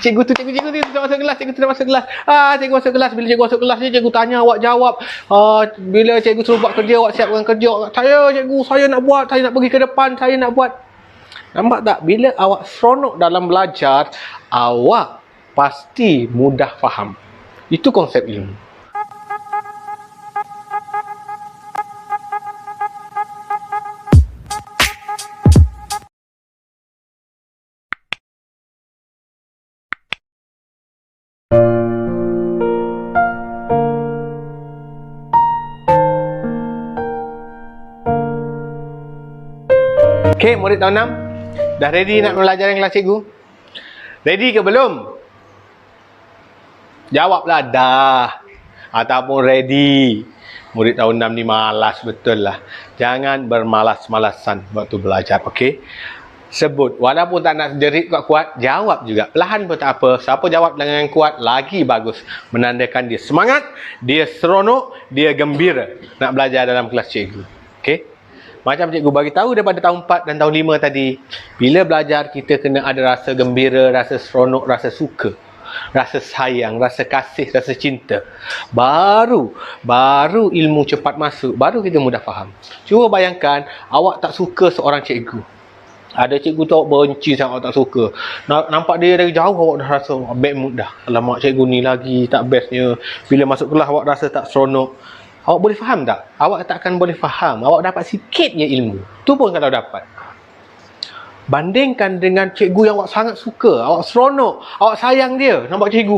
Cikgu tu tidak masuk kelas, cikgu tidak masuk kelas. Cikgu masuk kelas, bila cikgu masuk kelas ni cikgu tanya awak jawab. Bila cikgu suruh buat kerja, awak siapkan kerja. Saya cikgu, saya nak buat, saya nak pergi ke depan, saya nak buat. Nampak tak? Bila awak seronok dalam belajar, awak pasti mudah faham. Itu konsep ilmu. Okey, murid tahun 6. Dah ready nak belajar dengan kelas cikgu? Ready ke belum? Jawablah dah. Ataupun ready. Murid tahun 6 ni malas betul lah. Jangan bermalas-malasan waktu belajar, okey? Sebut. Walaupun tak nak jerit kuat-kuat, jawab juga. Perlahan pun tak apa. Siapa jawab dengan kuat, lagi bagus. Menandakan dia semangat, dia seronok, dia gembira nak belajar dalam kelas cikgu. Okey? Macam cikgu bagi tahu daripada tahun 4 dan tahun 5 tadi, bila belajar kita kena ada rasa gembira, rasa seronok, rasa suka, rasa sayang, rasa kasih, rasa cinta. Baru ilmu cepat masuk, baru kita mudah faham. Cuba bayangkan awak tak suka seorang cikgu. Ada cikgu tu awak benci sangat, awak tak suka. Nampak dia dari jauh awak dah rasa bad mood dah. Alamak, cikgu ni lagi tak bestnya. Bila masuk kelas awak rasa tak seronok. Awak boleh faham tak? Awak takkan boleh faham. Awak dapat sikit je ilmu. Tu pun kalau dapat. Bandingkan dengan cikgu yang awak sangat suka. Awak seronok. Awak sayang dia. Nampak cikgu.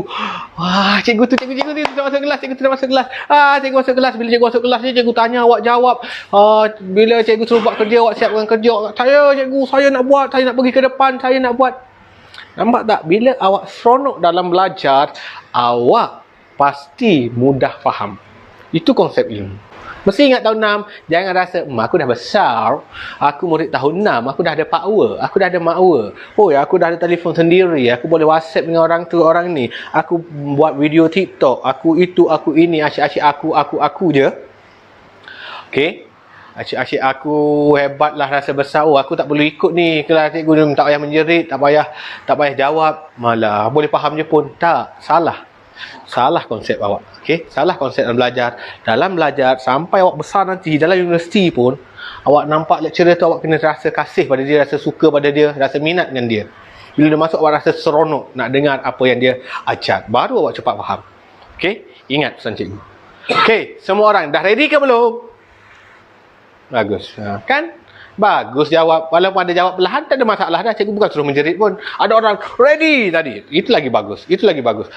Wah, cikgu tu tidak masuk kelas. Cikgu tidak masuk kelas. Cikgu masuk kelas. Bila cikgu masuk kelas ni, cikgu tanya awak jawab. Bila cikgu suruh buat kerja, awak siapkan kerja. Saya cikgu, saya nak buat. Saya nak pergi ke depan. Saya nak buat. Nampak tak? Bila awak seronok dalam belajar, awak pasti mudah faham. Itu konsep ilmu. Mesti ingat tahun 6, jangan rasa, aku dah besar, aku murid tahun 6, aku dah ada power, aku dah ada makwa. Oh ya, aku dah ada telefon sendiri, aku boleh WhatsApp dengan orang tu, orang ni. Aku buat video TikTok, aku itu, aku ini, asyik-asyik aku je. Okey? Asyik-asyik aku hebatlah, rasa besar. Oh, aku tak perlu ikut ni kelas cikgu ni, tak payah menjerit, tak payah jawab. Malah boleh faham je pun. Tak, salah konsep awak. Okey, salah konsep dalam belajar. Dalam belajar sampai awak besar nanti dalam universiti pun, awak nampak lecturer tu, awak kena rasa kasih pada dia, rasa suka pada dia, rasa minat dengan dia. Bila dia masuk, awak rasa seronok nak dengar apa yang dia ajar. Baru awak cepat faham. Okey, ingat pesan cikgu. Okey, semua orang dah ready ke belum? Bagus. Kan? Bagus jawab. Walaupun ada jawab perlahan, tak ada masalah dah. Cikgu bukan suruh menjerit pun. Ada orang ready tadi. Itu lagi bagus.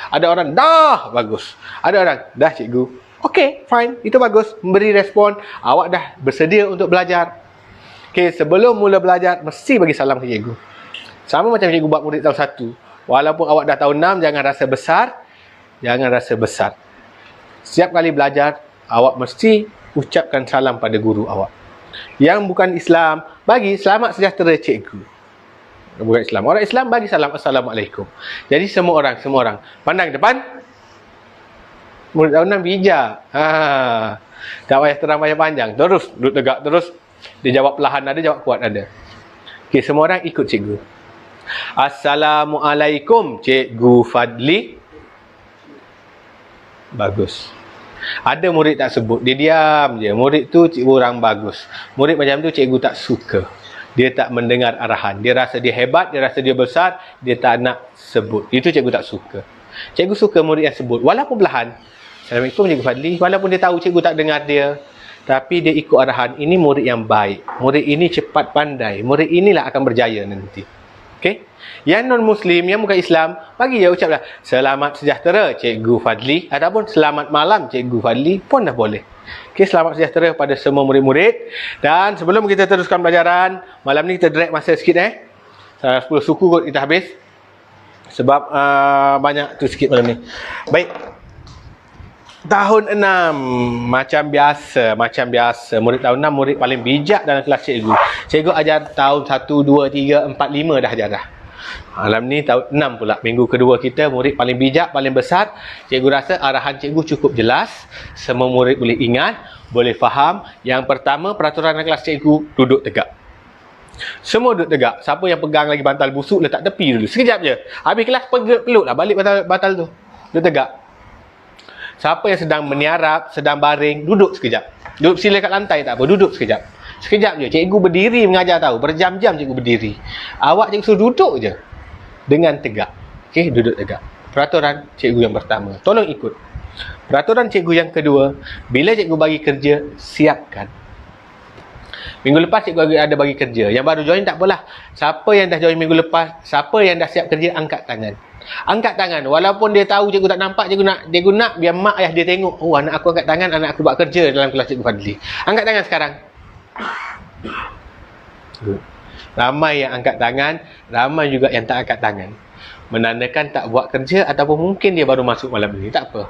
Ada orang dah bagus. Ada orang dah cikgu. Okey, fine. Itu bagus. Memberi respon. Awak dah bersedia untuk belajar. Okey, sebelum mula belajar, mesti bagi salam ke cikgu. Sama macam cikgu buat murid tahun 1. Walaupun awak dah tahun 6, jangan rasa besar. Jangan rasa besar. Setiap kali belajar, awak mesti ucapkan salam pada guru awak. Yang bukan Islam, bagi selamat sejahtera cikgu. Bukan Islam. Orang Islam bagi salam Assalamualaikum. Jadi semua orang pandang depan. Murid tahun 6 bijak. Tak payah terang panjang. Terus duduk tegak terus. Dia jawab perlahan ada, jawab kuat ada. Okey, semua orang ikut cikgu. Assalamualaikum Cikgu Fadli. Bagus. Ada murid tak sebut, dia diam je. Murid tu cikgu orang bagus. Murid macam tu cikgu tak suka. Dia tak mendengar arahan. Dia rasa dia hebat, dia rasa dia besar, dia tak nak sebut. Itu cikgu tak suka. Cikgu suka murid yang sebut. Walaupun perlahan. Assalamualaikum Cikgu Fadli. Walaupun dia tahu cikgu tak dengar dia, tapi dia ikut arahan. Ini murid yang baik. Murid ini cepat pandai. Murid inilah akan berjaya nanti. Okey? Yang non-Muslim, yang bukan Islam, bagi dia ucaplah selamat sejahtera Cikgu Fadli, ataupun selamat malam Cikgu Fadli pun dah boleh. Okey, selamat sejahtera pada semua murid-murid. Dan sebelum kita teruskan pelajaran, malam ni kita drag masa sikit 10 suku kot kita habis. Sebab banyak tu sikit malam ni. Baik. Tahun 6 macam biasa. Murid tahun 6 murid paling bijak dalam kelas cikgu. Cikgu ajar tahun 1, 2, 3, 4, 5 dah ajar dah. Malam ni tahun 6 pula. Minggu kedua kita, murid paling bijak, paling besar. Cikgu rasa arahan cikgu cukup jelas. Semua murid boleh ingat, boleh faham. Yang pertama, peraturan dalam kelas cikgu, duduk tegak. Semua duduk tegak. Siapa yang pegang lagi bantal busuk, letak tepi dulu. Sekejap je. Habis kelas, peluk lah balik bantal tu. Duduk tegak. Siapa yang sedang meniarap, sedang baring, duduk sekejap. Duduk sila kat lantai tak apa, duduk sekejap. Sekejap je. Cikgu berdiri mengajar tahu. Berjam-jam cikgu berdiri. Awak cikgu suruh duduk je. Dengan tegak. Okey, duduk tegak. Peraturan cikgu yang pertama. Tolong ikut. Peraturan cikgu yang kedua, bila cikgu bagi kerja, siapkan. Minggu lepas cikgu ada bagi kerja. Yang baru join tak apalah. Siapa yang dah join minggu lepas, siapa yang dah siap kerja, angkat tangan. Angkat tangan. Walaupun dia tahu cikgu tak nampak, cikgu nak biar mak ayah dia tengok. Oh, anak aku angkat tangan, anak aku buat kerja dalam kelas cikgu Fadli. Angkat tangan sekarang. Ramai yang angkat tangan, ramai juga yang tak angkat tangan. Menandakan tak buat kerja ataupun mungkin dia baru masuk malam ni. Tak apa.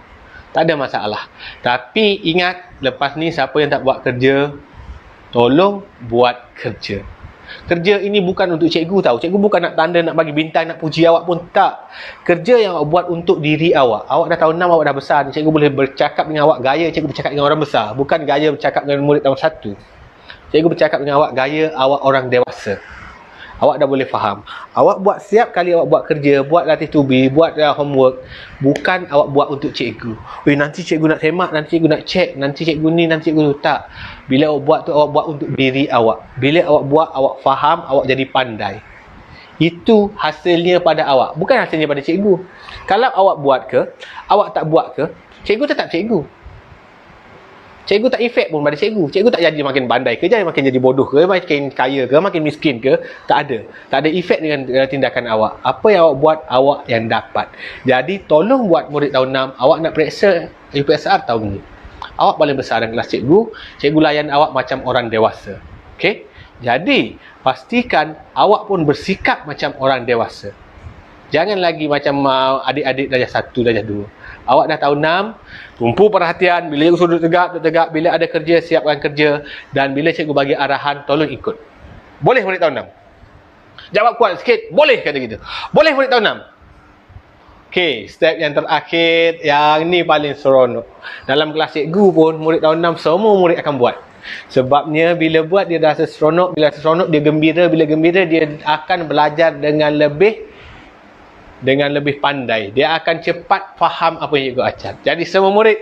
Tak ada masalah. Tapi ingat, lepas ni siapa yang tak buat kerja, tolong buat kerja. Kerja ini bukan untuk cikgu tahu. Cikgu bukan nak tanda, nak bagi bintang, nak puji awak pun tak. Kerja yang awak buat untuk diri awak. Awak dah tahun 6, awak dah besar. Cikgu boleh bercakap dengan awak gaya cikgu bercakap dengan orang besar. Bukan gaya bercakap dengan murid tahun 1. Cikgu bercakap dengan awak gaya awak orang dewasa. Awak dah boleh faham. Awak buat siap kali awak buat kerja, buat latih tubi, buat homework. Bukan awak buat untuk cikgu. Nanti cikgu nak semak, nanti cikgu nak check, nanti cikgu ni, nanti cikgu tu. Tak. Bila awak buat tu, awak buat untuk diri awak. Bila awak buat, awak faham, awak jadi pandai. Itu hasilnya pada awak. Bukan hasilnya pada cikgu. Kalau awak buat ke, awak tak buat ke, cikgu tetap cikgu. Cikgu tak efek pun pada cikgu. Cikgu tak jadi makin pandai ke, makin jadi bodoh ke, makin kaya ke, makin miskin ke. Tak ada. Tak ada efek dengan tindakan awak. Apa yang awak buat, awak yang dapat. Jadi tolong buat murid tahun 6, awak nak periksa UPSR tahun ni. Awak paling besar dalam kelas cikgu. Cikgu layan awak macam orang dewasa. Okey? Jadi pastikan awak pun bersikap macam orang dewasa. Jangan lagi macam adik-adik darjah 1, darjah 2. Awak dah tahun 6, tumpu perhatian. Bila cikgu suruh duduk tegak. Bila ada kerja, siapkan kerja. Dan bila cikgu bagi arahan, tolong ikut. Boleh murid tahun 6? Jawab kuat sikit. Boleh, kata kita. Boleh murid tahun 6? Okey, step yang terakhir. Yang ni paling seronok. Dalam kelas cikgu pun, murid tahun 6, semua murid akan buat. Sebabnya bila buat, dia rasa seronok. Bila rasa seronok, dia gembira. Bila gembira, dia akan belajar dengan lebih pandai. Dia akan cepat faham apa yang cikgu ajar. Jadi semua murid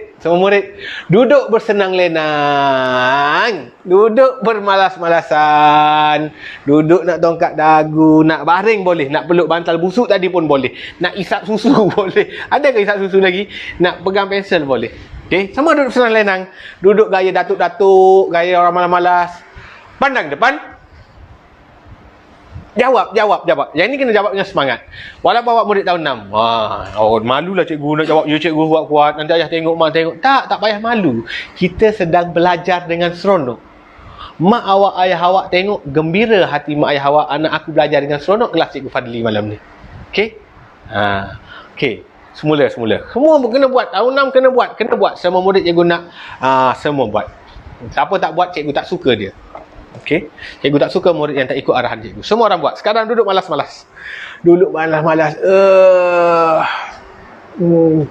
duduk bersenang lenang, duduk bermalas-malasan, duduk nak tongkat dagu, nak baring boleh, nak peluk bantal busuk tadi pun boleh, nak isap susu boleh. Ada ke isap susu lagi? Nak pegang pensel boleh. Okey, semua duduk senang lenang, duduk gaya datuk-datuk, gaya orang malas-malas. Pandang depan. Jawab. Yang ni kena jawab dengan semangat. Walaupun awak murid tahun 6. Malulah cikgu nak jawab. Ya cikgu buat kuat. Nanti ayah tengok, mak tengok. Tak payah malu. Kita sedang belajar dengan seronok. Mak awak, ayah awak tengok, gembira hati mak ayah awak. Anak aku belajar dengan seronok kelas cikgu Fadli malam ni. Okey? Okey. Semula. Semua kena buat. Tahun 6 kena buat. Semua murid cikgu nak. Semua buat. Siapa tak buat, cikgu tak suka dia. Okey. Cikgu tak suka murid yang tak ikut arahan cikgu. Semua orang buat. Sekarang duduk malas-malas.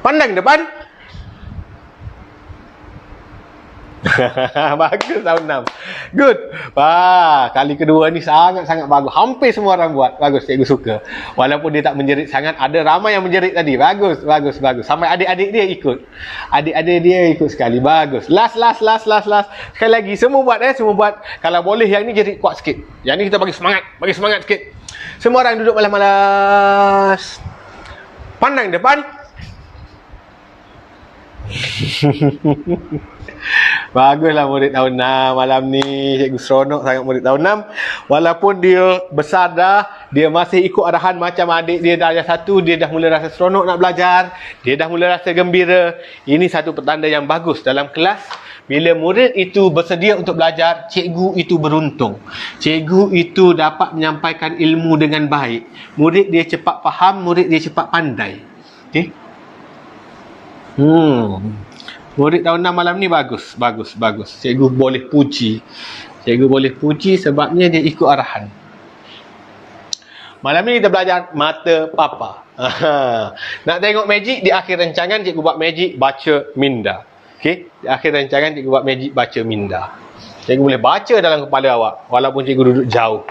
Pandang depan. Bagus tahun 6. Good. Kali kedua ni sangat-sangat bagus. Hampir semua orang buat. Bagus, cikgu suka. Walaupun dia tak menjerit sangat, ada ramai yang menjerit tadi. Bagus. Sampai adik-adik dia ikut. Adik-adik dia ikut sekali. Bagus. Last. Sekali lagi, semua buat. Kalau boleh yang ni jerit kuat sikit. Yang ni kita bagi semangat sikit. Semua orang duduk malas-malas. Pandang depan. Baguslah murid tahun 6 malam ni. Cikgu seronok sangat murid tahun 6. Walaupun dia besar dah, dia masih ikut arahan macam adik dia darjah 1. Dia dah mula rasa seronok nak belajar. Dia dah mula rasa gembira. Ini satu petanda yang bagus dalam kelas. Bila murid itu bersedia untuk belajar, cikgu itu beruntung. Cikgu itu dapat menyampaikan ilmu dengan baik. Murid dia cepat faham, murid dia cepat pandai. Okey? Murid tahun 6 malam ni bagus. Cikgu boleh puji sebabnya dia ikut arahan. Malam ni kita belajar mata papa. Nak tengok magic, di akhir rancangan cikgu buat magic baca minda. Okey, di akhir rancangan cikgu buat magic baca minda. Cikgu boleh baca dalam kepala awak walaupun cikgu duduk jauh.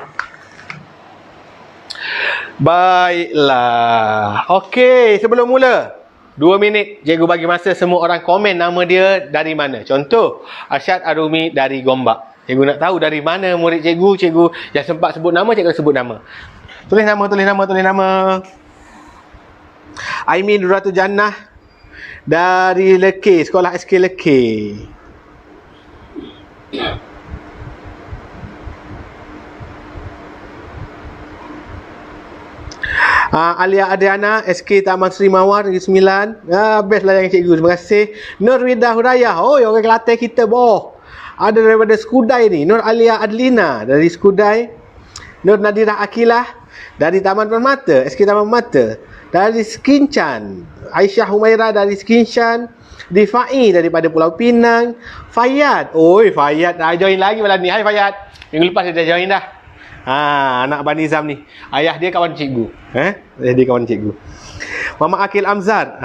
Baiklah. Okey, sebelum mula 2 minit, cikgu bagi masa semua orang komen nama dia dari mana. Contoh, Arsyad Arumi dari Gombak. Cikgu nak tahu dari mana murid cikgu yang sempat sebut nama, cikgu sebut nama. Tulis nama. Aimin Nuratu Jannah dari Lekir, sekolah SK Lekir. Alia Adriana, SK Taman Sri Mawar, Negeri Sembilan. Best lah yang cikgu, terima kasih. Nur Rida Hurayah, oh orang Kelantan kita boh. Ada daripada Skudai ni. Nur Alia Adlina dari Skudai. Nur Nadira Akilah dari Taman Permata, SK Taman Permata. Dari Skinchan, Aisyah Humaira dari Skinchan. Difai daripada Pulau Pinang. Fayad, oi Fayad dah join lagi malam ni. Hai Fayad, minggu lepas dia dah join dah. Anak Abang Nizam ni. Ayah dia kawan cikgu. Ayah dia kawan cikgu. Mama Akil Amzad.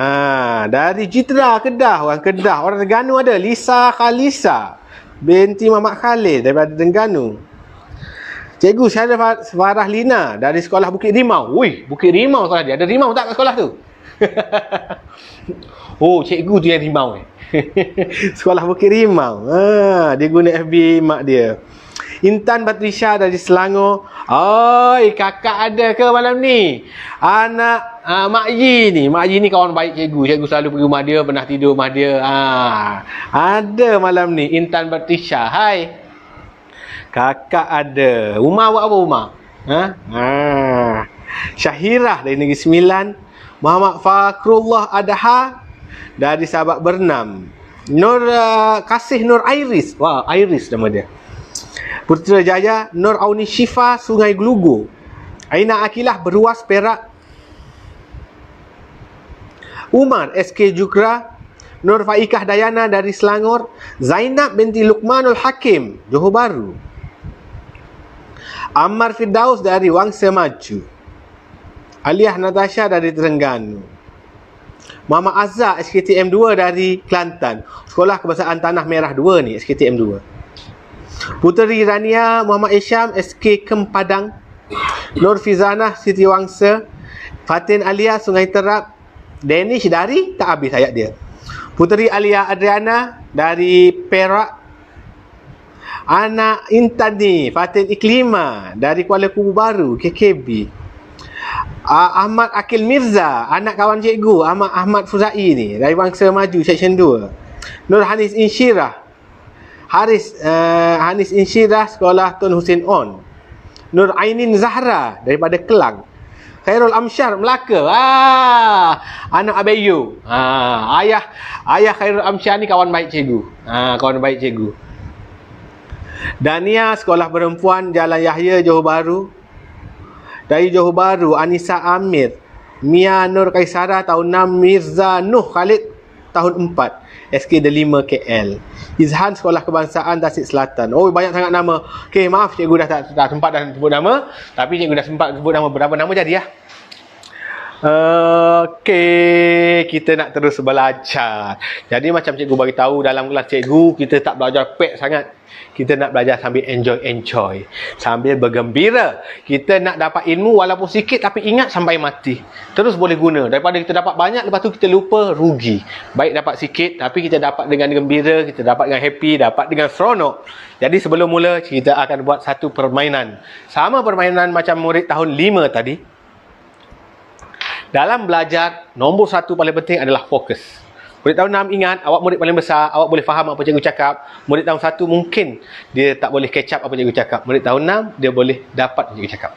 Dari Jitra, Kedah. Orang Kedah. Orang Terengganu ada. Lisa Khalisa binti Mama Khalil daripada Terengganu. Cikgu Syarif Farah Lina dari sekolah Bukit Rimau. Ui, Bukit Rimau sekolah dia. Ada rimau tak kat sekolah tu? Oh, cikgu tu yang rimau sekolah Bukit Rimau. Dia guna FB mak dia. Intan Batrisha dari Selangor. Oi, kakak ada ke malam ni? Anak Mak Yi ni. Mak Yi ni kawan baik cikgu. Cikgu selalu pergi rumah dia, pernah tidur rumah dia. Ada malam ni Intan Batrisha. Hai. Kakak ada. Rumah awak apa rumah? Syahirah dari Negeri Sembilan. Muhammad Fakrullah Adha dari Sabak Bernam. Nur Kasih Nur Iris. Wah, Iris nama dia. Putrajaya Nur Auni Syifa Sungai Gelugu. Aina Akilah Beruas Perak. Umar SK Jukra. Nur Faikah Dayana dari Selangor. Zainab binti Luqmanul Hakim Johor Bahru. Ammar Firdaus dari Wangsa Maju. Aliah Natasha dari Terengganu. Muhammad Azhar SKTM 2 dari Kelantan. Sekolah Kebangsaan Tanah Merah 2 ni, SKTM 2. Puteri Rania Muhammad Isyam SK Kempadan. Nur Fizanah Siti Wangsa. Fatin Alia Sungai Terap. Danish dari tak habis ayat dia. Puteri Alia Adriana dari Perak. Anak Intan ni Fatin Iklima dari Kuala Kubu Baru KKB. Ahmad Akil Mirza, anak kawan cikgu Ahmad Fuzai ni dari Wangsa Maju Section 2. Nur Hanis Insyirah Hanis Insyirah Sekolah Tun Hussein On. Nur Ainin Zahra daripada Kelang. Khairul Amsyar Melaka. Anak Abayu. Ayah Khairul Amsyar ni kawan baik cikgu. Kawan baik cikgu. Dania Sekolah Perempuan Jalan Yahya Johor Bahru. Dari Johor Bahru Anissa Amir. Mia Nur Kaisara tahun 6. Mirza Nuh Khalid tahun 4. SK Delima KL. Izhan Sekolah Kebangsaan Tasik Selatan. Oh, banyak sangat nama. Okey, maaf cikgu dah tak sempat dah sebut nama, tapi cikgu dah sempat sebut nama. Berapa nama jadi ya? Okey, kita nak terus belajar. Jadi macam cikgu bagi tahu dalam kelas cikgu, kita tak belajar pek sangat. Kita nak belajar sambil enjoy, sambil bergembira. Kita nak dapat ilmu walaupun sikit, tapi ingat sampai mati. Terus boleh guna. Daripada kita dapat banyak, lepas tu kita lupa, rugi. Baik dapat sikit, tapi kita dapat dengan gembira, kita dapat dengan happy, dapat dengan seronok. Jadi sebelum mula, kita akan buat satu permainan. Sama permainan macam murid tahun 5 tadi. Dalam belajar, nombor 1 paling penting adalah fokus. Murid tahun 6 ingat, awak murid paling besar, awak boleh faham apa cikgu cakap. Murid tahun 1 mungkin dia tak boleh catch up apa cikgu cakap. Murid tahun 6, dia boleh dapat apa cikgu cakap.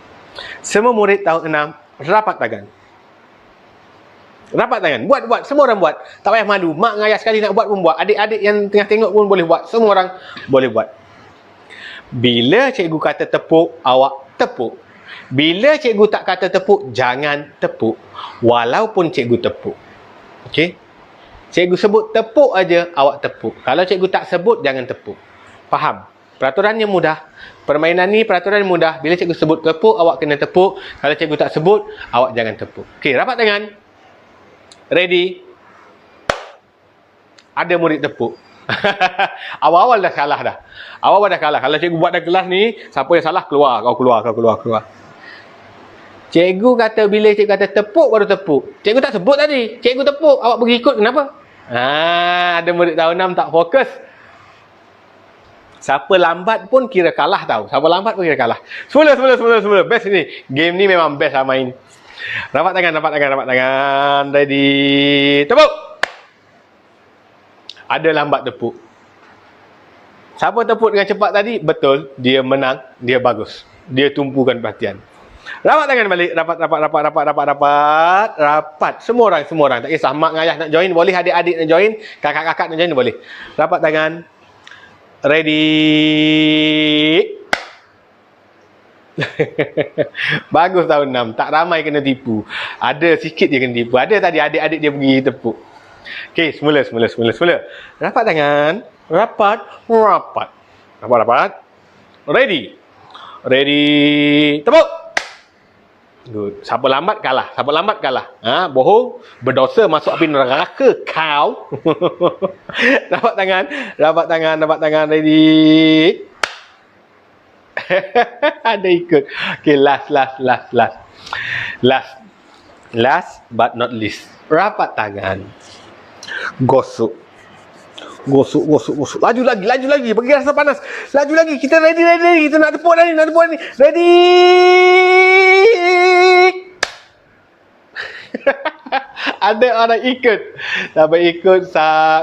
Semua murid tahun 6, rapat tangan. Rapat tangan, buat. Semua orang buat. Tak payah malu. Mak dengan ayah sekali nak buat pun buat. Adik-adik yang tengah tengok pun boleh buat. Semua orang boleh buat. Bila cikgu kata tepuk, awak tepuk. Bila cikgu tak kata tepuk, jangan tepuk. Walaupun cikgu tepuk. Okey? Cikgu sebut tepuk aja, awak tepuk. Kalau cikgu tak sebut, jangan tepuk. Faham? Peraturannya mudah. Permainan ni peraturan mudah. Bila cikgu sebut tepuk, awak kena tepuk. Kalau cikgu tak sebut, awak jangan tepuk. Okey, rapat tangan. Ready? Ada murid tepuk. Awal-awal dah salah dah. Awal-awal dah kalah. Kalau cikgu buat dah kelas ni, siapa yang salah, keluar. Kau keluar. Cikgu kata bila cikgu kata tepuk baru tepuk. Cikgu tak sebut tadi. Cikgu tepuk, awak pergi ikut kenapa? Ada murid tahun 6 tak fokus. Siapa lambat pun kira kalah tau. Siapa lambat pun kira kalah. Semula. Best ni. Game ni memang best lah main. Rapat tangan. Ready. Tepuk. Ada lambat tepuk. Siapa tepuk dengan cepat tadi? Betul. Dia menang. Dia bagus. Dia tumpukan perhatian. Rapat tangan balik. Rapat. Semua orang. Tak kisah. Mak dengan ayah nak join. Boleh. Adik-adik nak join. Kakak-kakak nak join. Boleh. Rapat tangan. Ready. Bagus tahun 6. Tak ramai kena tipu. Ada sikit dia kena tipu. Ada tadi adik-adik dia pergi tepuk. Okey, semula. Rapat tangan. Rapat. Ready. Tepuk. Good. Siapa lambat kalah. Bohong, berdosa masuk api neraka kau. Rapat tangan. Ready. Ada ikut. Okay, last but not least. Rapat tangan. Gosok. Laju lagi. Bagi rasa panas. Laju lagi. Kita ready. Kita nak tepuk dah ni. Ready. Ada orang ikut. Siapa ikut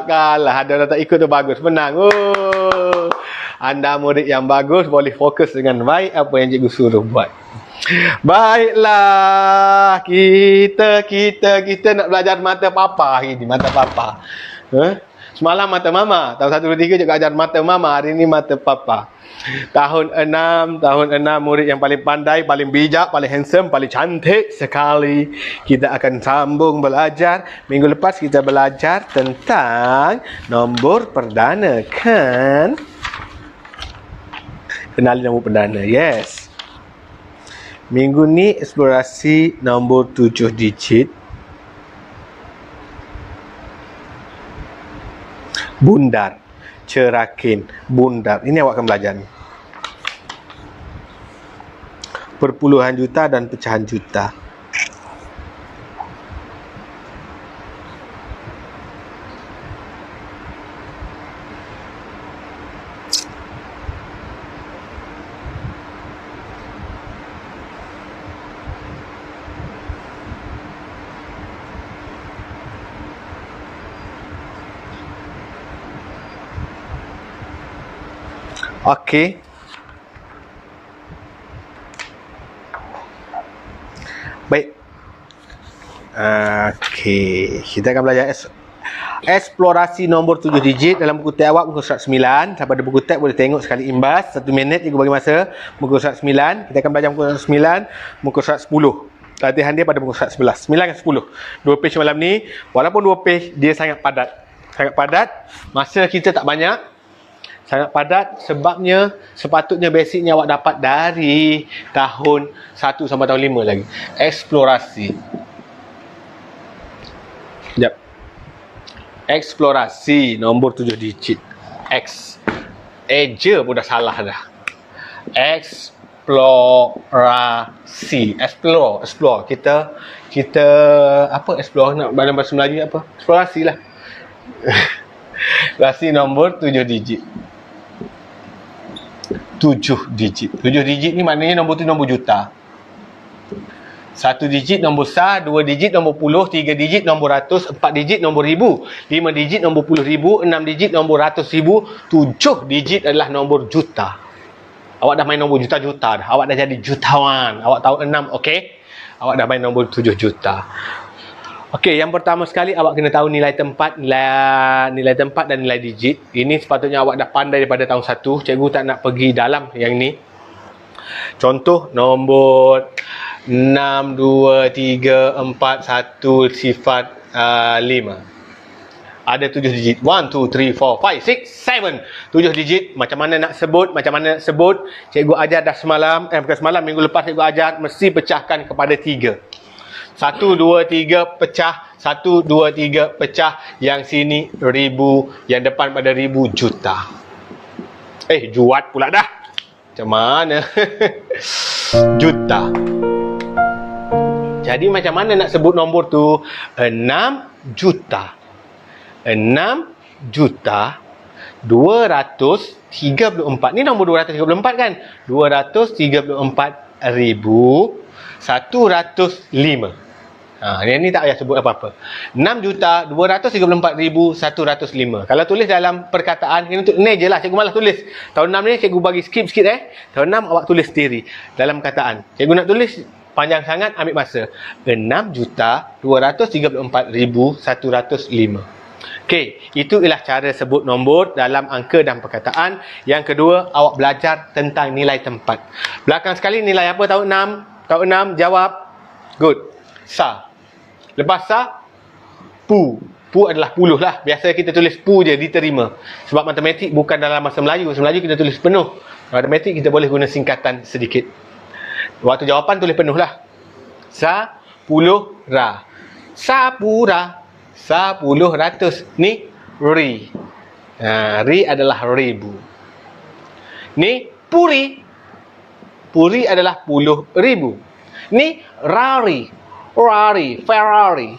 kalah. Ada orang tak ikut tu bagus. Menang. Anda murid yang bagus, boleh fokus dengan baik apa yang cikgu suruh buat. Baiklah, kita nak belajar mata papa hari ni, mata papa. Semalam mata mama, tahun 1, 2, 3 cikgu ajar mata mama, hari ni mata papa. Tahun 6 murid yang paling pandai, paling bijak, paling handsome, paling cantik sekali. Kita akan sambung belajar. Minggu lepas kita belajar tentang nombor perdana, kan? Kenali nombor perdana, yes. Minggu ni eksplorasi nombor 7 digit. Bundar, cerakin, bundar. Ini awak akan belajar ni. Perpuluhan juta dan pecahan juta. Okey. Baik. Okey, kita akan belajar eksplorasi nombor 7 digit dalam buku teks awak, muka surat 9. Siapa ada buku teks boleh tengok sekali imbas. 1 minit cikgu bagi masa. Muka surat 9. Kita akan belajar muka surat 9, muka surat 10. Latihan dia pada muka surat 11. 9 dan 10. 2 page malam ni. Walaupun 2 page, dia sangat padat. Masa kita tak banyak. Sangat padat sebabnya sepatutnya basicnya awak dapat dari tahun 1 sampai tahun 5 lagi. Eksplorasi. Sekejap. Eksplorasi nombor 7 digit. Je pun dah salah dah. Eksplorasi. Explore. Kita apa explore nak dalam bahasa Melayu apa? Eksplorasi lah. Eksplorasi nombor 7 digit. 7 digit. 7 digit ni maknanya nombor tu nombor juta. 1 digit nombor sah, 2 digit nombor puluh, 3 digit nombor ratus, 4 digit nombor ribu, 5 digit nombor puluh ribu, 6 digit nombor ratus ribu, 7 digit adalah nombor juta. Awak dah main nombor juta-juta dah. Awak dah jadi jutawan. Awak tahu 6, okey? Awak dah main nombor 7 juta. Okey, yang pertama sekali awak kena tahu nilai tempat dan nilai digit. Ini sepatutnya awak dah pandai daripada tahun 1. Cikgu tak nak pergi dalam yang ni. Contoh nombor 6, 2, 3, 4, 1, sifat 5. Ada 7 digit. 1, 2, 3, 4, 5, 6, 7. 7 digit. Macam mana nak sebut? Cikgu ajar dah semalam. Bukan semalam, minggu lepas cikgu ajar. Mesti pecahkan kepada 3. 1, 2, 3 pecah. 1, 2, 3 pecah. Yang sini ribu. Yang depan pada ribu, juta. Juat pula dah. Macam mana? Juta. Jadi macam mana nak sebut nombor tu? 6 juta. 6 juta 234. Ni nombor 234 kan? 234,105. Ni tak payah sebut apa-apa. 6,234,105. Kalau tulis dalam perkataan, ni je lah. Cikgu malas tulis. Tahun 6 ni cikgu bagi skip sikit Tahun 6 awak tulis sendiri dalam kataan. Cikgu nak tulis panjang sangat, ambil masa. 6,234,105. Okey, itu ialah cara sebut nombor dalam angka dan perkataan. Yang kedua, awak belajar tentang nilai tempat. Belakang sekali nilai apa tahun 6? Tahun 6 jawab. Good. Sa. Lepas sa, pu. Pu adalah puluh lah. Biasa kita tulis pu je, diterima. Sebab matematik bukan dalam bahasa Melayu. Bahasa Melayu kita tulis penuh. Matematik kita boleh guna singkatan sedikit. Waktu jawapan tulis penuh lah. Sa, puluh, ra. Sapura. 10 ratus. Ni ri. Ri adalah ribu. Ni puri. Puri adalah 10,000. Ni rari. Rari, Ferrari.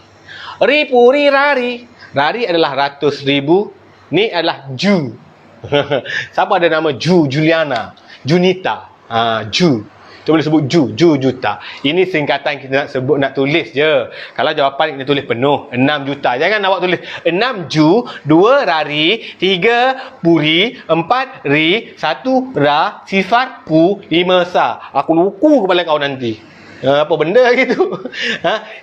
Ri puri rari. Rari adalah ratus ribu. Ni adalah Ju. Siapa ada nama Ju? Juliana, Junita. Ju. Kita boleh sebut Ju juta. Ini singkatan kita nak sebut, nak tulis je. Kalau jawapan kita tulis penuh 6 juta. Jangan awak tulis 6 ju, 2 rari, 3 puri, 4 ri, 1 ra, sifar pu, 5 sa. Aku luku kepala kau nanti. Apa benda gitu.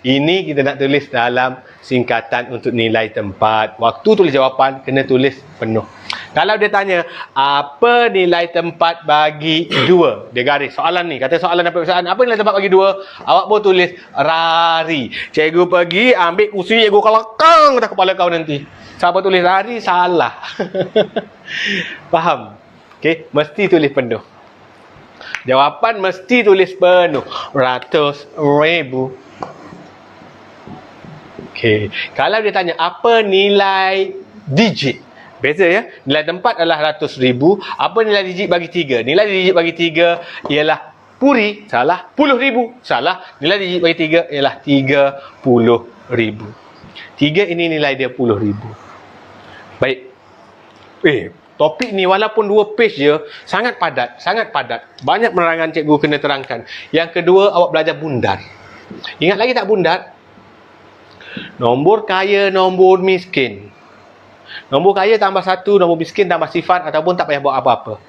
Ini kita nak tulis dalam singkatan untuk nilai tempat. Waktu tulis jawapan kena tulis penuh. Kalau dia tanya, apa nilai tempat bagi 2? Dia garis soalan ni. Kata soalan apa soalan? Apa nilai tempat bagi 2? Awak boleh tulis rari. Cikgu pergi ambil kursi, cikgu kelakang atas kepala kau nanti. Siapa tulis rari salah. Faham? Okey, mesti tulis penuh. Jawapan mesti tulis penuh. Ratus ribu. Okey. Kalau dia tanya apa nilai digit? Beza ya. Nilai tempat adalah ratus ribu. Apa nilai digit bagi 3? Nilai digit bagi 3 ialah puri. Salah. 10,000. Salah. Nilai digit bagi 3 ialah 30,000. 3 ini nilai dia 10,000. Baik. Topik ni walaupun 2 page je, sangat padat, sangat padat. Banyak penerangan cikgu kena terangkan. Yang kedua, awak belajar bundar. Ingat lagi tak bundar? Nombor kaya, nombor miskin. Nombor kaya tambah 1, nombor miskin tambah sifar, ataupun tak payah buat apa-apa.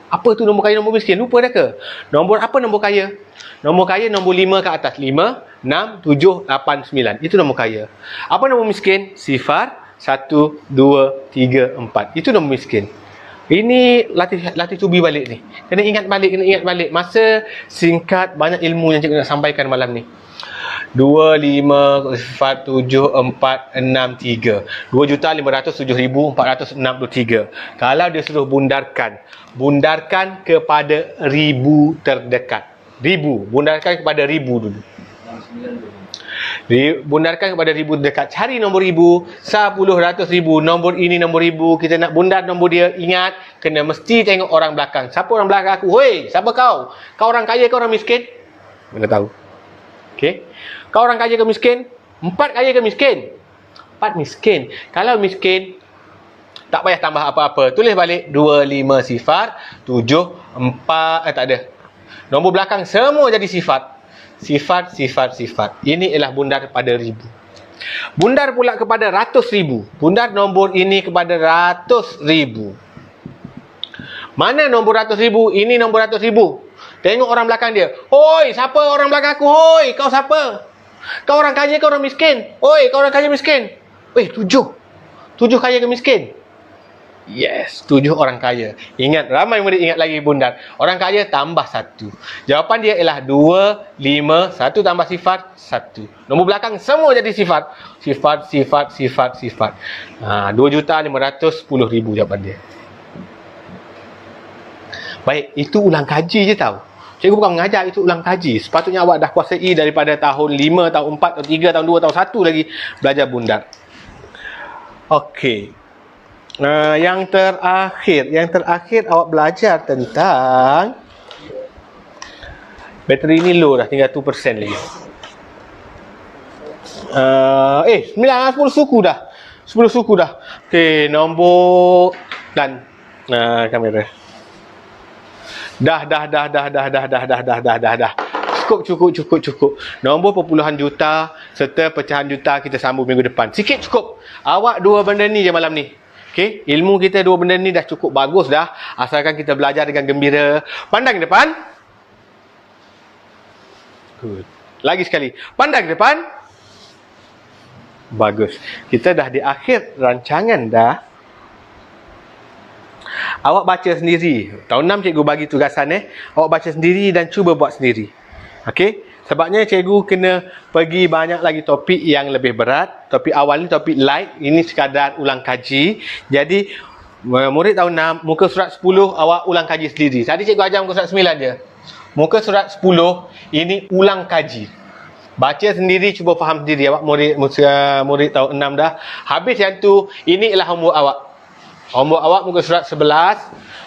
Apa tu nombor kaya, nombor miskin? Lupa dah ke? Nombor apa nombor kaya? Nombor kaya nombor 5 ke atas. 5, 6, 7, 8, 9. Itu nombor kaya. Apa nombor miskin? Sifar. 1, 2, 3, 4. Itu nombor miskin. Ini latih tubi balik ni. Kena ingat balik. Masa singkat, banyak ilmu yang cikgu nak sampaikan malam ni. 2, 5, 4, 7, 4, 6, 3. 2,507,463. Kalau dia suruh bundarkan kepada ribu terdekat. Ribu. Bundarkan kepada ribu dulu. Bundarkan kepada ribu dekat. Cari nombor ribu, 10, ratus ribu. Nombor ini nombor ribu. Kita nak bundar nombor dia. Ingat, kena mesti tengok orang belakang. Siapa orang belakang aku? Hoi, siapa kau? Kau orang kaya ke orang miskin? Mana tahu. Okey. Kau orang kaya ke miskin? 4 kaya ke miskin? 4 miskin. Kalau miskin, tak payah tambah apa-apa. Tulis balik 2, 5 sifar, 7, 4, tak ada. Nombor belakang semua jadi sifat. Sifat. Ini ialah bundar kepada ribu. Bundar pula kepada ratus ribu. Bundar nombor ini kepada ratus ribu. Mana nombor ratus ribu? Ini nombor ratus ribu. Tengok orang belakang dia. Hoi, siapa orang belakang aku? Hoi, kau siapa? Kau orang kaya ke orang miskin? Hoi, kau orang kaya miskin? 7. 7 kaya ke miskin? Yes, 7 orang kaya. Ingat, ramai murid ingat lagi bundar. Orang kaya tambah 1. Jawapan dia ialah 2, 5, 1 tambah sifat, 1. Nombor belakang semua jadi sifat. Sifat. 2,510,000 jawapan dia. Baik, itu ulang kaji je tau. Cikgu bukan mengajar, itu ulang kaji. Sepatutnya awak dah kuasai daripada tahun 5, tahun 4, tahun 3, tahun 2, tahun 1 lagi belajar bundar. Okey. Yang terakhir awak belajar tentang bateri ni low dah, tinggal 2% lagi. 9, 10 suku dah. 10 suku dah. Okey, nombor dan kamera. Dah. Cukup. Nombor perpuluhan juta serta pecahan juta kita sambung minggu depan. Sikit cukup. Awak dua benda ni je malam ni. Okey, ilmu kita dua benda ni dah cukup bagus dah. Asalkan kita belajar dengan gembira. Pandang ke depan. Good. Lagi sekali. Pandang ke depan. Bagus. Kita dah di akhir rancangan dah. Awak baca sendiri. Tahun 6 cikgu bagi tugasan Awak baca sendiri dan cuba buat sendiri. Okey? Sebabnya cikgu kena pergi banyak lagi topik yang lebih berat. Topik awal ni topik light. Ini sekadar ulang kaji. Jadi murid tahun 6 muka surat 10 awak ulang kaji sendiri. Tadi cikgu ajar muka surat 9 je. Muka surat 10 ini ulang kaji. Baca sendiri, cuba faham sendiri. Awak murid tahun 6 dah. Habis yang tu, ini ialah homework awak. Homework awak muka surat 11.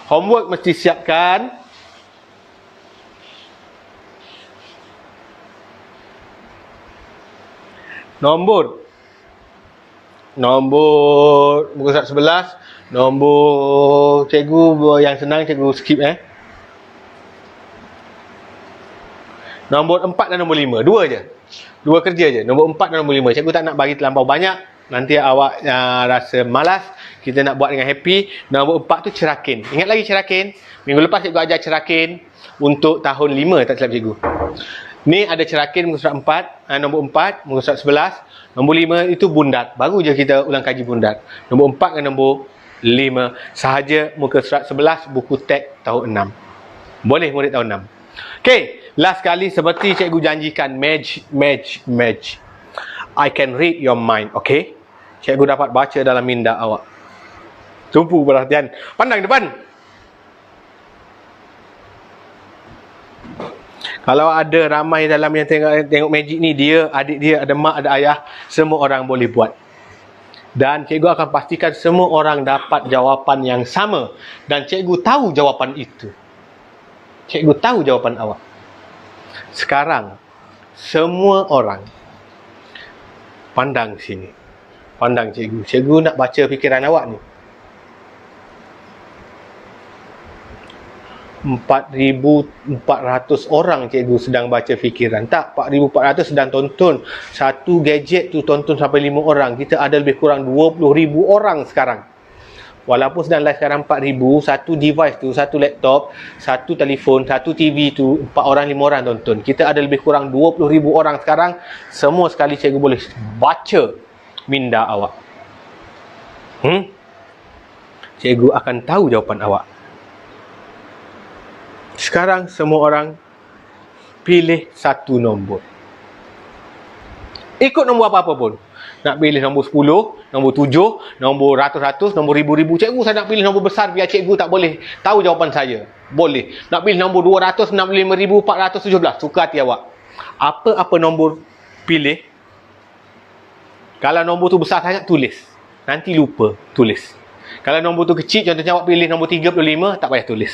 Homework mesti siapkan. Nombor muka surat 11. Nombor cikgu yang senang cikgu skip Nombor 4 dan nombor 5. Dua je. Dua kerja je. Nombor 4 dan nombor 5. Cikgu tak nak bagi terlampau banyak. Nanti awak rasa malas. Kita nak buat dengan happy. Nombor 4 tu cerakin. Ingat lagi cerakin? Minggu lepas cikgu ajar cerakin untuk tahun 5 tak silap cikgu. Ni ada cerakin muka surat 4. Nombor 4 muka surat 11. Nombor 5 itu bundat. Baru je kita ulang kaji bundat. Nombor 4 dan nombor 5. Sahaja muka surat 11 buku teks tahun 6. Boleh murid tahun 6. Okey. Last kali seperti cikgu janjikan. Match. I can read your mind. Okey. Cikgu dapat baca dalam minda awak. Tumpu perhatian. Pandang depan. Kalau ada ramai dalam yang tengok magic ni, dia, adik dia, ada mak, ada ayah, semua orang boleh buat. Dan cikgu akan pastikan semua orang dapat jawapan yang sama. Dan cikgu tahu jawapan itu. Cikgu tahu jawapan awak. Sekarang, semua orang pandang sini. Pandang cikgu. Cikgu nak baca fikiran awak ni. 4,400 orang cikgu sedang baca fikiran. Tak, 4,400 sedang tonton. Satu gadget tu tonton sampai 5 orang. Kita ada lebih kurang 20,000 orang sekarang. Walaupun sedang live sekarang 4,000, satu device tu, satu laptop, satu telefon, satu TV tu, 4 orang, 5 orang tonton. Kita ada lebih kurang 20,000 orang sekarang. Semua sekali cikgu boleh baca minda awak. Cikgu akan tahu jawapan awak. Sekarang semua orang pilih satu nombor. Ikut nombor apa-apa pun. Nak pilih nombor 10, nombor 7, nombor ratus-ratus, nombor ribu-ribu. Cikgu saya nak pilih nombor besar biar cikgu tak boleh tahu jawapan saya. Boleh. Nak pilih nombor 265,417. Suka hati awak. Apa-apa nombor pilih. Kalau nombor tu besar sangat, tulis. Nanti lupa, tulis. Kalau nombor tu kecil, contohnya awak pilih nombor 35, tak payah tulis.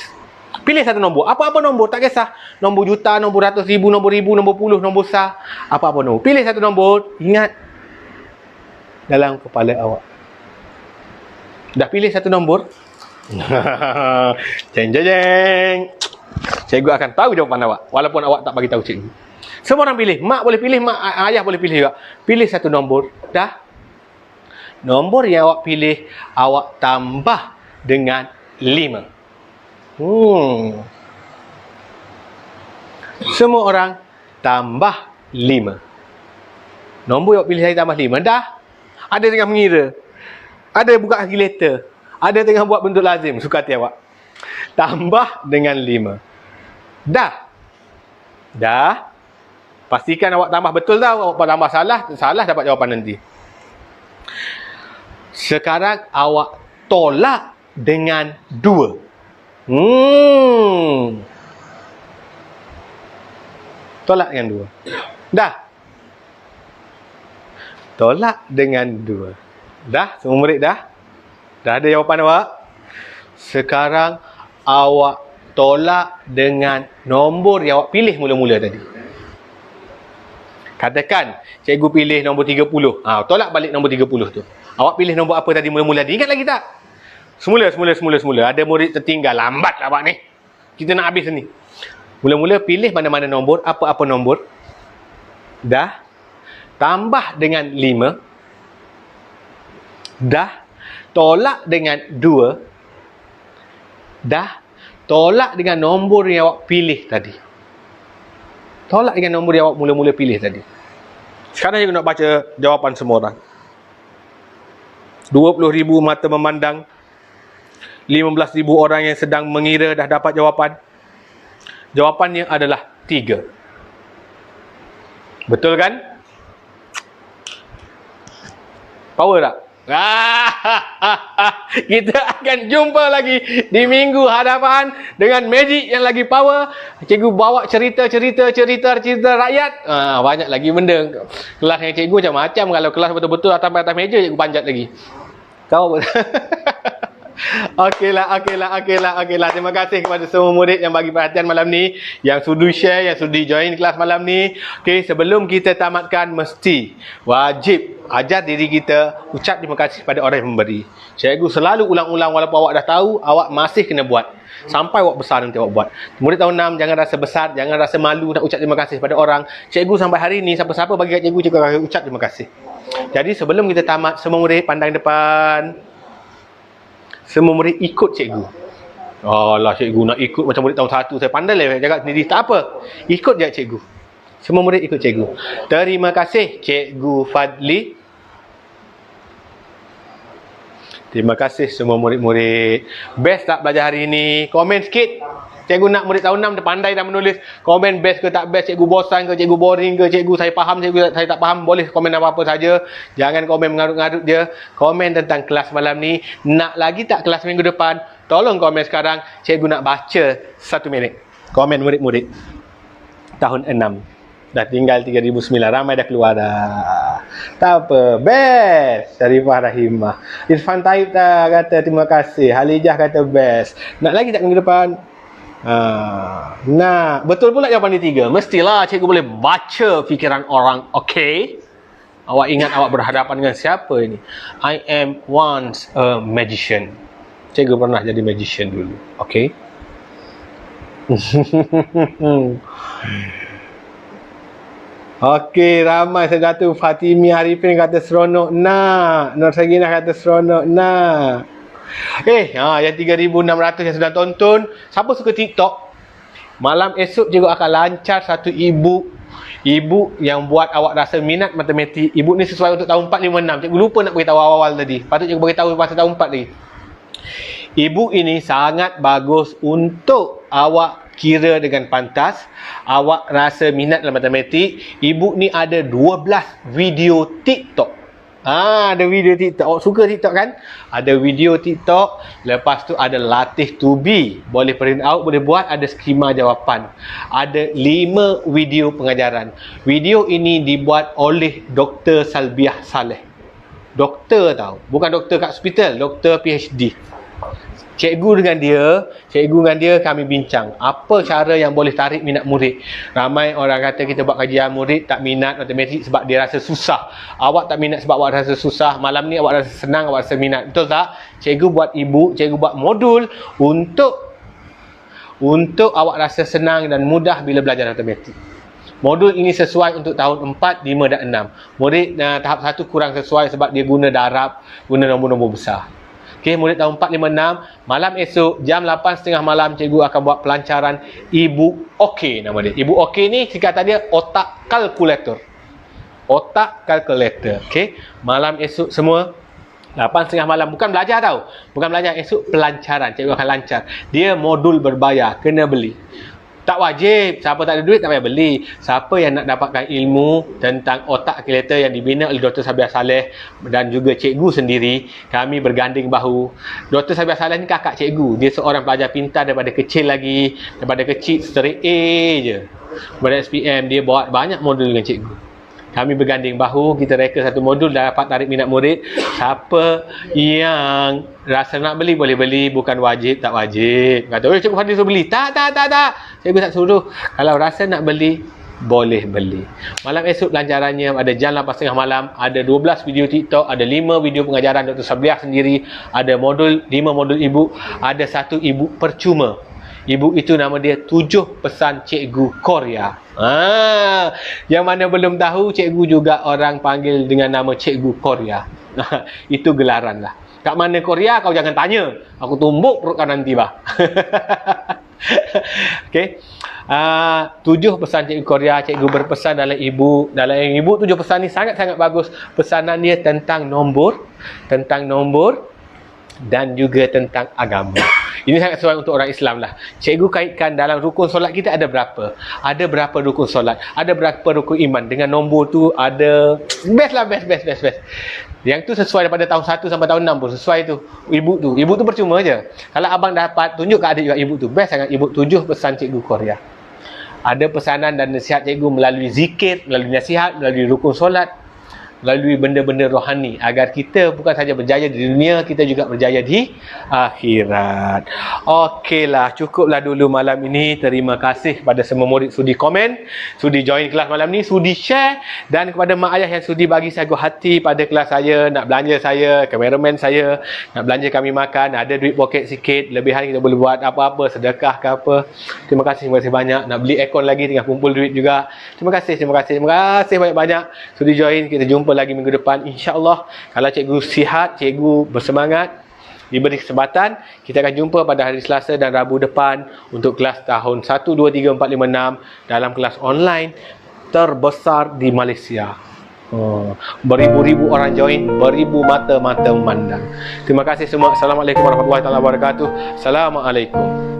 Pilih satu nombor. Apa-apa nombor, tak kisah. Nombor juta, nombor ratus ribu, nombor puluh, nombor besar. Apa-apa nombor. Pilih satu nombor. Ingat dalam kepala awak. Dah pilih satu nombor? Jeng. Cikgu akan tahu jawapan awak. Walaupun awak tak bagi tahu cikgu. Semua orang pilih. Mak boleh pilih, ayah boleh pilih juga. Pilih satu nombor. Dah. Nombor yang awak pilih, awak tambah dengan 5. Semua orang tambah 5. Nombor yang awak pilih saya tambah 5. Dah. Ada tengah mengira. Ada buka calculator. Ada tengah buat bentuk lazim. Suka hati awak. Tambah dengan 5. Dah. Pastikan awak tambah betul tau. Awak tambah salah dapat jawapan nanti. Sekarang awak tolak dengan 2. Tolak dengan 2. Dah. Tolak dengan 2. Dah? Semua murid dah? Dah ada jawapan awak? Sekarang awak tolak dengan nombor yang awak pilih mula-mula tadi. Katakan cikgu pilih nombor 30. Tolak balik nombor 30 tu. Awak pilih nombor apa tadi mula-mula? Ingat lagi tak? Semula. Ada murid tertinggal. Lambat lah awak ni. Kita nak habis ni. Mula-mula pilih mana-mana nombor, apa-apa nombor. Dah. Tambah dengan 5. Dah. Tolak dengan 2. Dah. Tolak dengan nombor yang awak pilih tadi. Tolak dengan nombor yang awak mula-mula pilih tadi. Sekarang cikgu nak baca jawapan semua orang. 20,000 mata memandang. 15,000 orang yang sedang mengira dah dapat jawapan. Jawapannya adalah 3. Betul kan? Power tak? Kita akan jumpa lagi di minggu hadapan dengan magic yang lagi power. Cikgu bawa cerita rakyat. Banyak lagi benda. Kelas yang cikgu macam-macam. Kalau kelas betul-betul atas meja, cikgu panjat lagi. Kau Okeylah. Terima kasih kepada semua murid yang bagi perhatian malam ni, yang sudi share, yang sudi join kelas malam ni. Okey, sebelum kita tamatkan, mesti wajib ajar diri kita ucap terima kasih pada orang yang memberi. Cikgu selalu ulang-ulang, walaupun awak dah tahu, awak masih kena buat. Sampai awak besar nanti awak buat. Murid tahun 6, jangan rasa besar, jangan rasa malu nak ucap terima kasih pada orang. Cikgu sampai hari ni, siapa-siapa bagi kat cikgu, cikgu akan ucap terima kasih. Jadi sebelum kita tamat, semua murid pandang depan. Semua murid ikut cikgu. Alah, cikgu nak ikut macam murid tahun 1. Saya pandai lah cakap sendiri. Tak apa. Ikut je cikgu. Semua murid ikut cikgu. Terima kasih Cikgu Fadli. Terima kasih semua murid-murid. Best tak belajar hari ini? Komen sikit. Cikgu nak murid tahun 6 dia pandai dah menulis. Komen best ke tak best, cikgu bosan ke, cikgu boring ke, cikgu saya faham, cikgu saya tak faham. Boleh komen apa-apa saja. Jangan komen mengarut-ngarut je. Komen tentang kelas malam ni. Nak lagi tak kelas minggu depan? Tolong komen sekarang. Cikgu nak baca 1 minit. Komen murid-murid tahun 6. Dah tinggal 3,009. Ramai dah keluar dah. Tak apa. Best. Syarifah Rahimah. Irfan Taib tak kata terima kasih. Halijah kata best. Nak lagi tak minggu depan? Nah, betul pula jawapan ni 3. Mestilah cikgu boleh baca fikiran orang. Okey. Awak ingat awak berhadapan dengan siapa ini? I am once a magician. Cikgu pernah jadi magician dulu. Okey. Okey, ramai Sejatu. Fatimi Arifin kata seronok nak. Nur Saginah kata seronok nak. Yang 3,600 yang sedang tonton, siapa suka TikTok, malam esok cikgu akan lancar satu ibu yang buat awak rasa minat matematik. Ibu ni sesuai untuk tahun 4, 5, 6. Cikgu lupa nak beritahu awal-awal tadi. Patut cikgu beritahu pasal tahun 4 lagi. Ibu ini sangat bagus untuk awak kira dengan pantas. Awak rasa minat dalam matematik. Ibu ni ada 12 video TikTok. Ada video TikTok. Awak suka TikTok kan? Ada video TikTok. Lepas tu ada latih to be. Boleh print out, boleh buat. Ada skema jawapan. Ada 5 video pengajaran. Video ini dibuat oleh Dr. Salbiah Saleh. Doktor tau. Bukan doktor kat hospital. Doktor PhD. Cikgu dengan dia kami bincang apa cara yang boleh tarik minat murid. Ramai orang kata kita buat kajian murid tak minat matematik sebab dia rasa susah. Awak tak minat sebab awak rasa susah. Malam ni awak rasa senang, awak rasa minat. Betul tak? Cikgu buat modul untuk awak rasa senang dan mudah bila belajar matematik. Modul ini sesuai untuk tahun 4, 5 dan 6. Murid tahap 1 kurang sesuai sebab dia guna darab, guna nombor-nombor besar. Okey, murid tahun 4, 5, 6, malam esok jam 8.30 malam cikgu akan buat pelancaran Ibu Okey nama dia. Ibu Okey ni singkatan dia otak kalkulator. Otak kalkulator. Okey, malam esok semua 8.30 malam. Bukan belajar tau. Bukan belajar, esok pelancaran. Cikgu akan lancar. Dia modul berbayar, kena beli. Tak wajib. Siapa tak ada duit tak payah beli. Siapa yang nak dapatkan ilmu tentang otak kalkulator yang dibina oleh Dr. Salbiah Saleh dan juga cikgu sendiri, kami berganding bahu. Dr. Salbiah Saleh ni kakak cikgu. Dia seorang pelajar pintar daripada kecil lagi. Daripada kecil straight A je. Daripada SPM dia buat banyak modul dengan cikgu. Kami berganding bahu, kita reka satu modul dah dapat tarik minat murid. Siapa yang rasa nak beli boleh beli, bukan wajib, tak wajib. Kata, cikgu Fadli suruh beli. Tak. Cikgu tak suruh. Kalau rasa nak beli, boleh beli. Malam esok pelajarannya ada jam 8.30 malam, ada 12 video TikTok, ada 5 video pengajaran Dr. Sabriah sendiri, ada 5 modul ibu, ada 1 ibu percuma. Ibu itu nama dia 7 pesan cikgu Korea. Yang mana belum tahu, cikgu juga orang panggil dengan nama cikgu Korea. Itu gelaran lah. Kat mana Korea kau jangan tanya. Aku tumbuk perut kau nanti bah. Okey. 7 pesan cikgu Korea. Cikgu berpesan dalam ibu 7 pesan ni sangat-sangat bagus. Pesanan dia tentang nombor dan juga tentang agama. Ini sangat sesuai untuk orang Islam lah. Cikgu kaitkan dalam rukun solat kita ada berapa? Ada berapa rukun solat? Ada berapa rukun iman? Dengan nombor tu ada best lah, best. Yang tu sesuai daripada tahun 1 sampai tahun 6 pun sesuai tu. Ibu tu percuma je. Kalau abang dapat tunjuk ke adik juga ibu tu. Best sangat ibu 7 pesan cikgu Korea. Ada pesanan dan nasihat cikgu melalui zikir, melalui nasihat, melalui rukun solat, melalui benda-benda rohani agar kita bukan saja berjaya di dunia, kita juga berjaya di akhirat. Okeylah, cukuplah dulu malam ini. Terima kasih kepada semua murid sudi komen, sudi join kelas malam ni, sudi share, dan kepada mak ayah yang sudi bagi sagu hati pada kelas saya, nak belanja saya, kameraman saya, nak belanja kami makan, ada duit poket sikit, lebihan kita boleh buat apa-apa, sedekah ke apa. Terima kasih banyak. Nak beli aircon lagi, tengah kumpul duit juga. Terima kasih banyak-banyak sudi join. Kita jumpa lagi minggu depan insya-Allah. Kalau cikgu sihat, cikgu bersemangat, diberi kesempatan, kita akan jumpa pada hari Selasa dan Rabu depan untuk kelas tahun 1 2 3 4 5 6 dalam kelas online terbesar di Malaysia. Beribu-ribu orang join, beribu mata memandang. Terima kasih semua. Assalamualaikum warahmatullahi wabarakatuh. Assalamualaikum.